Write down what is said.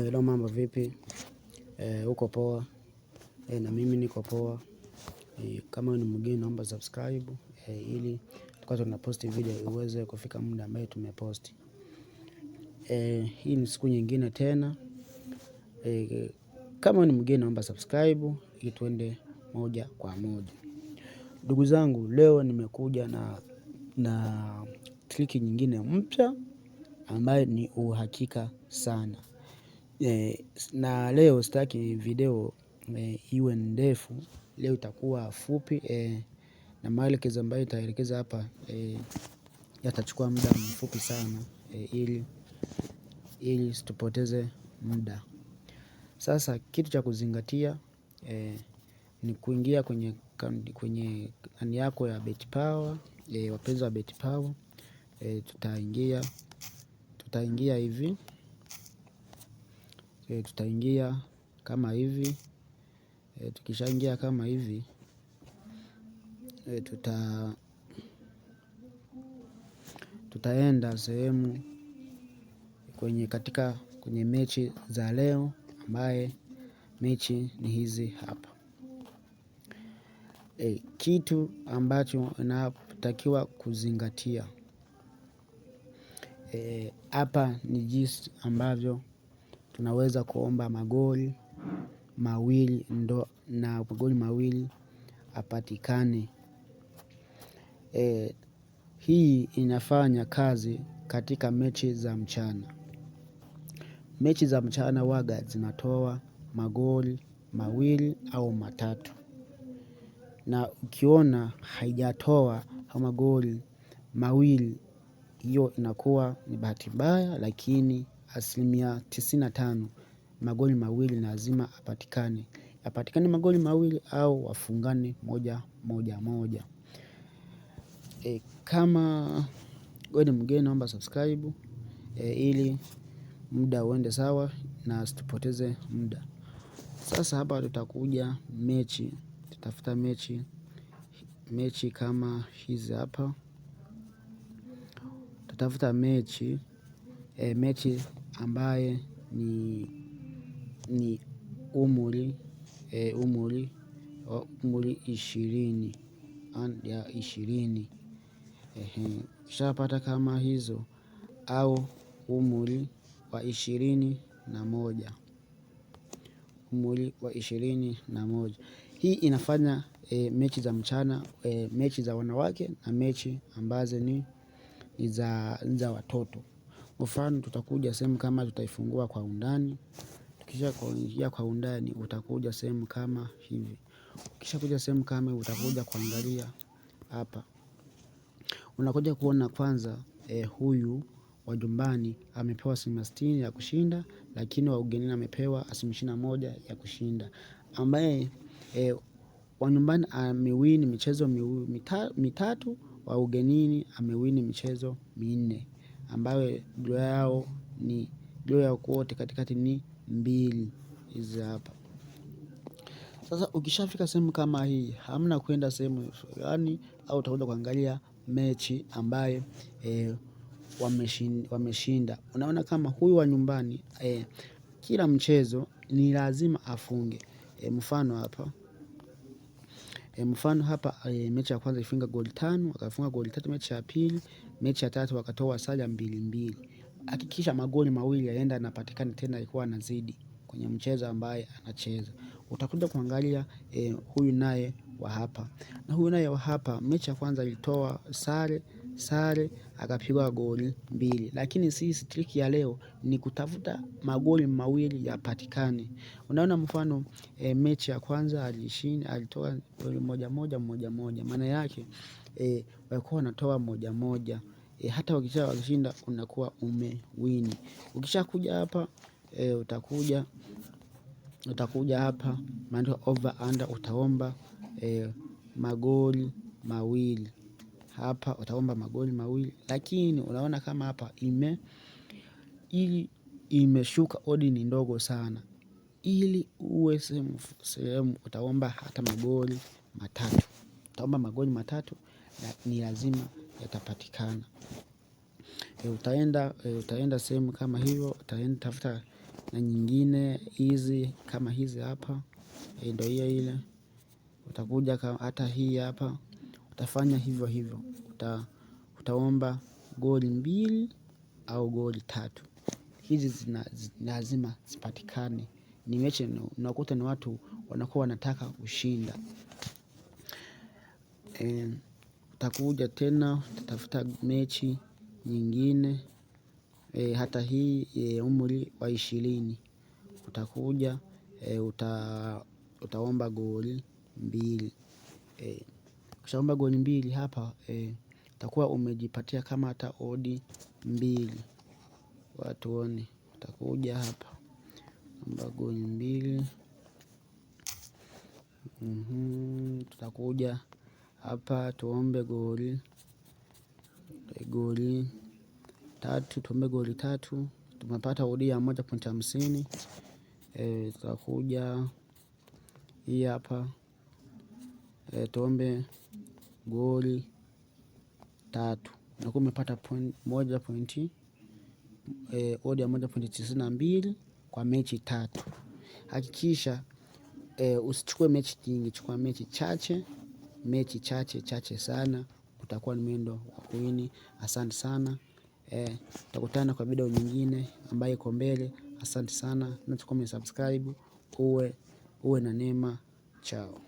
Leo mambo vipi? Uko poa? Na mimi niko poa. Kama ni mgeni naomba subscribe ili tukao tunaposti video uweze kufika muda ambao tumeposti. Hii ni siku nyingine tena. Kama ni mgeni naomba subscribe ili tuende moja kwa moja. Ndugu zangu, leo nimekuja na triki nyingine mpya ambayo ni uhakika sana. Na leo sitaki video iwe ndefu. Leo itakuwa fupi na maelekezo ambayo nitaelekeza hapa yatachukua muda mfupi sana ili situpoteze muda. Sasa kitu cha kuzingatia ni kuingia kwenye ani yako ya BetPawa. Wapenzi wa BetPawa, tutaingia hivi. Tutaingia kama hivi. Tukishaingia kama hivi, tutaenda sehemu kwenye mechi za leo, ambaye mechi ni hizi hapa. Kitu ambacho unatakiwa kuzingatia hapa ni jinsi ambavyo tunaweza kuomba magoli mawili na magoli mawili apatikane. Hii inafanya kazi katika mechi za mchana. Mechi za mchana huwaga zinatoa magoli mawili au matatu. Na ukiona haijatoa magoli mawili, hiyo inakuwa ni bahati mbaya, lakini 95% magoli mawili lazima apatikane. Apatikane magoli mawili au wafungane 1-1. Kama wewe ni mgeni naomba subscribe ili muda uende sawa na situpoteze muda. Sasa hapa tutakuja tutafuta mechi kama hizi hapa. Tutafuta mechi ambaye ni umri 20. Ukishapata kama hizo au umri wa 21. Umri wa 21. Hii inafanya mechi za mchana, mechi za wanawake na mechi ambazo ni za watoto. Mfano tutakuja sehemu kama tutaifungua kwa undani. Tukisha kuingia kwa undani utakuja sehemu kama hivi. Ukisha kuja sehemu kama utakuja kuangalia hapa. Unakuja kuona kwanza huyu wa nyumbani amepewa 60 ya kushinda, lakini wa ugenini amepewa 21 ya kushinda. Ambaye wa nyumbani amewini michezo mitatu, wa ugenini amewini michezo 4. Ambayo draw yao kwote katikati ni 2 hizi hapa. Sasa ukishafika sehemu kama hii, hamna kwenda sehemu fulani au utakuja kuangalia mechi ambaye wameshinda. Unaona kama huyu wa nyumbani kila mchezo ni lazima afunge. Mfano hapa mechi ya kwanza ifunga goli 5, wakafunga goli 3 mechi ya pili, mechi ya tatu wakatoa sare 2-2. Hakikisha magoli mawili yaenda yanapatikana tena ilikuwa anazidi kwenye mchezo ambaye anacheza. Utakuja kuangalia huyu naye wa hapa. Na huyu naye wa hapa mechi ya kwanza ilitoa sare akapigwa goli 2. Lakini sisi triki ya leo ni kutafuta magoli mawili yapatikane. Unaona mfano mechi ya kwanza alitoa goli 1-1. Maana yake walikuwa wanatoa 1-1. Hata wakishinda unakuwa umewini. Ukishakuja hapa utakuja hapa maana over under utaomba magoli mawili. Hapa utaomba magoli mawili, lakini unaona kama hapa imeshuka, odi ni ndogo sana. Ili uwe sehemu utaomba hata magoli 3. Utaomba magoli 3 na ni lazima yatapatikana. Utaenda sehemu kama hiyo, utaenda tafuta na nyingine hizi kama hizi hapa, ndio hiyo ile. Utakuja hata hii hapa, utafanya hivyo hivyo, utaomba goli 2 au goli 3. Hizi lazima zipatikane. Ni mechi unakuta ni watu wanakuwa wanataka kushinda. Utakuja tena utatafuta mechi nyingine, hata hii umri wa 20. Utakuja utaomba goli 2. Ukishaomba goli 2 hapa, utakuwa umejipatia kama hata odi 2. Watuone, utakuja hapa omba goli 2. Tutakuja hapa tuombe goli 3. Tuombe goli 3, tumepata odi ya 1.50. Tutakuja hii hapa, tuombe goli 3, nakuwa umepata odi ya 1.92 kwa mechi 3. Hakikisha usichukue mechi nyingi, chukua mechi chache sana, utakuwa ni mwendo wa kuwini. Asante sana. Tutakutana kwa video nyingine ambayo iko mbele. Asante sana, na subscribe. Uwe na neema. Chao.